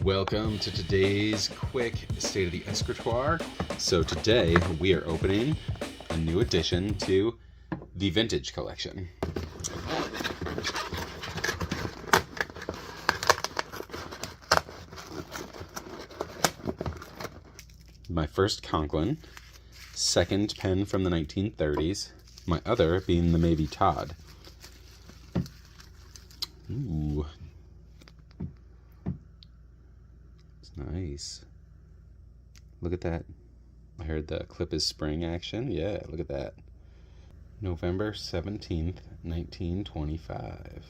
Welcome to today's quick state of the Escritoire. So today we are opening a new addition to the vintage collection. My first Conklin, second pen from the 1930s, my other being the Mabie Todd. Ooh. It's nice. Look at that. I heard the clip is spring action. Yeah, look at that. November 17th, 1925.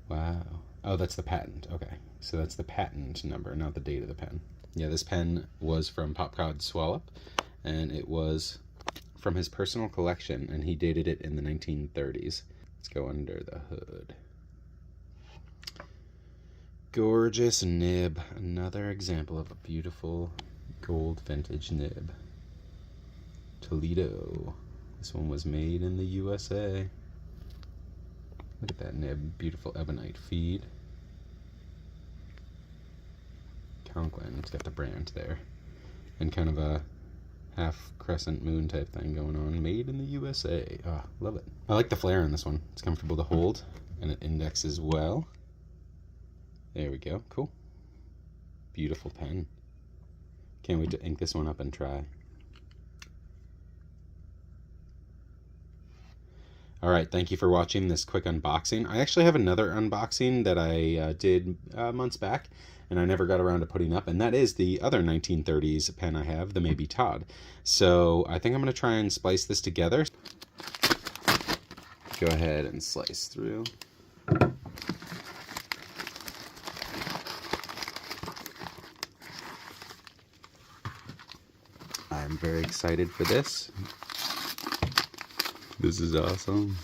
Wow. Oh, that's the patent. Okay. So that's the patent number, not the date of the pen. Yeah, this pen was from Popcod Swallop, and it was from his personal collection, and he dated it in the 1930s. Let's go under the hood. Gorgeous nib. Another example of a beautiful gold vintage nib. Toledo. This one was made in the USA. Look at that nib. Beautiful ebonite feed. Conklin. It's got the brand there. And kind of a half crescent moon type thing going on. Made in the USA. Ah, love it. I like the flare on this one. It's comfortable to hold, and it indexes well. There we go. Cool. Beautiful pen. Can't wait to ink this one up and try. Alright, thank you for watching this quick unboxing. I actually have another unboxing that I did months back, and I never got around to putting up, and that is the other 1930s pen I have, the Mabie Todd. So I think I'm going to try and splice this together. Go ahead and slice through. I'm very excited for this. This is awesome.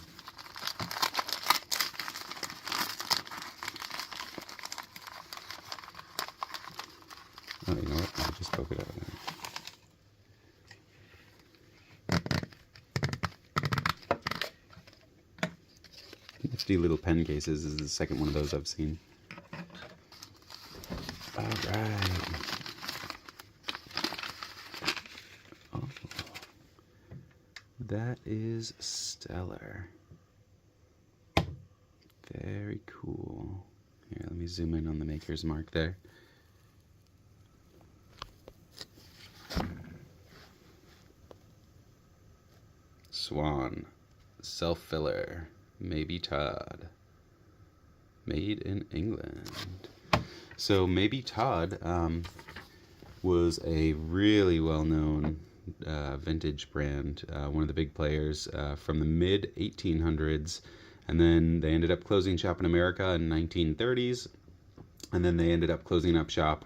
Oh, you know what? I'll just poke it out now. Nifty little pen cases. This is the second one of those I've seen. All right. Oh, that is stellar. Very cool. Here, let me zoom in on the maker's mark there. Swan, self-filler, Mabie Todd, made in England. So Mabie Todd was a really well-known vintage brand, one of the big players from the mid-1800s, and then they ended up closing shop in America in the 1930s, and then they ended up closing up shop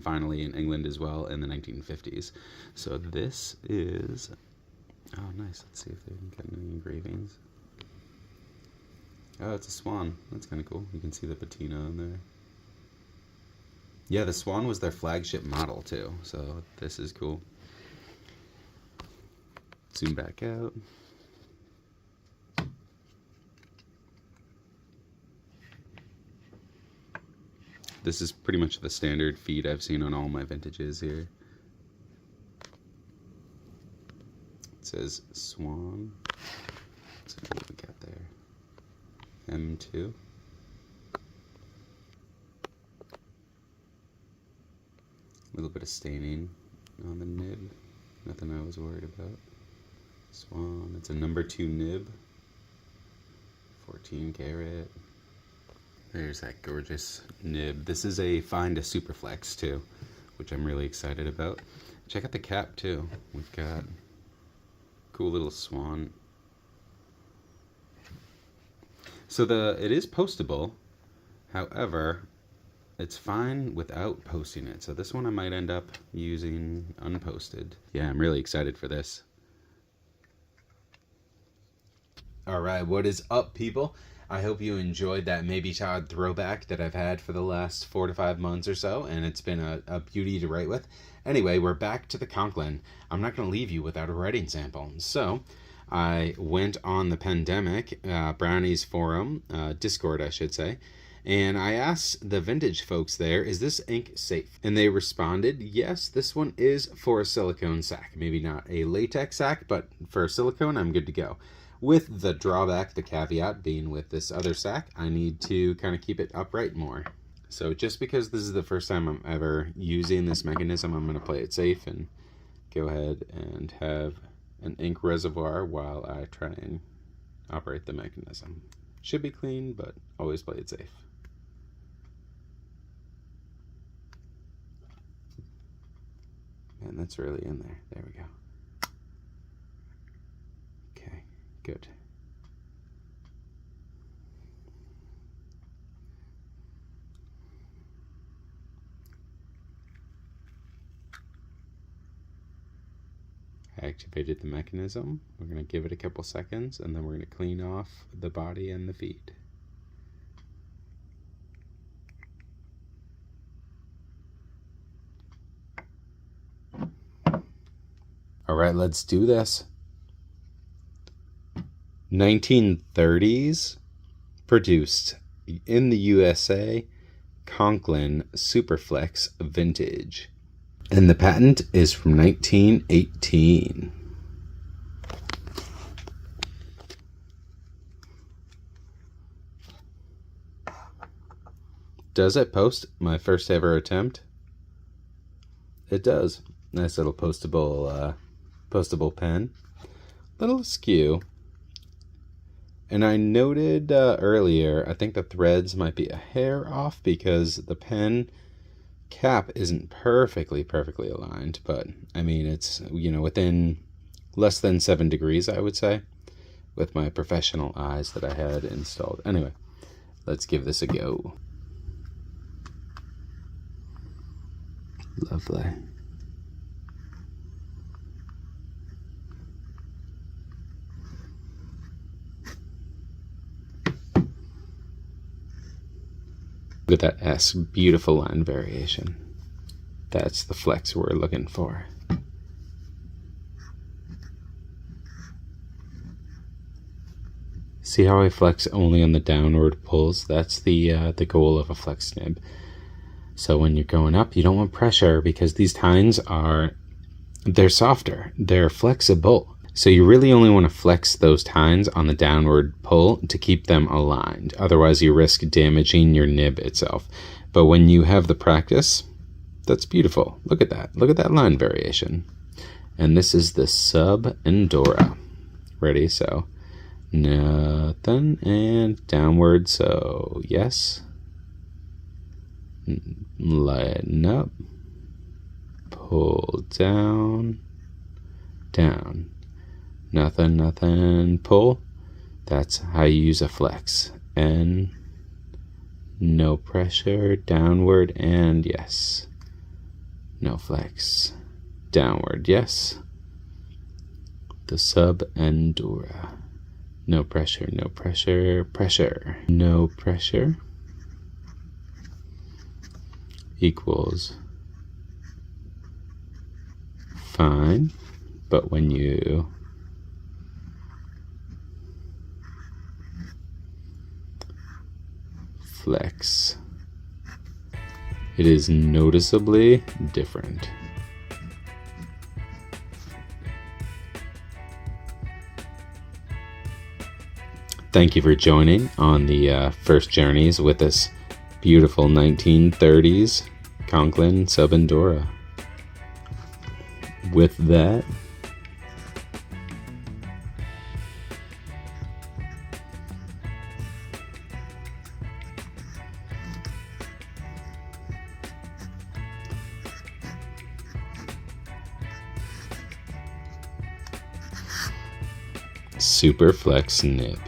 finally in England as well in the 1950s. So this is... Oh, nice. Let's see if they can get any engravings. Oh, it's a swan. That's kind of cool. You can see the patina on there. Yeah, the swan was their flagship model, too. So this is cool. Zoom back out. This is pretty much the standard feed I've seen on all my vintages here. It says Swan. Let's see what we got there. M2. A little bit of staining on the nib. Nothing I was worried about. Swan. It's a number 2 nib. 14 karat. There's that gorgeous nib. This is a Find a Superflex too, which I'm really excited about. Check out the cap too. We've got cool little swan. So it is postable, however, it's fine without posting it. So this one I might end up using unposted. Yeah, I'm really excited for this. Alright, what is up, people? I hope you enjoyed that Mabie Todd throwback that I've had for the last 4 to 5 months or so, and it's been a beauty to write with. Anyway, we're back to the Conklin. I'm not going to leave you without a writing sample. So, I went on the Pandemic, Brownies Forum, Discord I should say, And I asked the vintage folks there, is this ink safe? And they responded, yes, this one is for a silicone sack. Maybe not a latex sack, but for a silicone, I'm good to go. With the drawback, the caveat being with this other sack, I need to kind of keep it upright more. So just because this is the first time I'm ever using this mechanism, I'm going to play it safe and go ahead and have an ink reservoir while I try and operate the mechanism. Should be clean, but always play it safe. And that's really in there. There we go. Okay, good. I activated the mechanism. We're going to give it a couple seconds, and then we're going to clean off the body and the feed. All right, let's do this. 1930s, produced in the USA, Conklin Superflex Vintage. And the patent is from 1918. Does it post my first ever attempt? It does. Nice little postable pen. Little askew. And I noted earlier, I think the threads might be a hair off because the pen cap isn't perfectly aligned, but I mean, it's, within less than 7 degrees, I would say, with my professional eyes that I had installed. Anyway, let's give this a go. Lovely. Look at that S, beautiful line variation. That's the flex we're looking for. See how I flex only on the downward pulls? That's the goal of a flex nib. So when you're going up, you don't want pressure because these tines they're softer, they're flexible. So you really only want to flex those tines on the downward pull to keep them aligned. Otherwise you risk damaging your nib itself. But when you have the practice, that's beautiful. Look at that. Look at that line variation. And this is the sub-endura. Ready? So nothing and downward. So yes. Lighten up. Pull down. Down. Nothing, pull. That's how you use a flex. And no pressure, downward, and yes. No flex, downward, yes. The sub-endura. No pressure, pressure. No pressure equals fine, but when you flex, it is noticeably different. Thank you for joining on the first journeys with this beautiful 1930s Conklin sub-endura. With that, Superflex nib.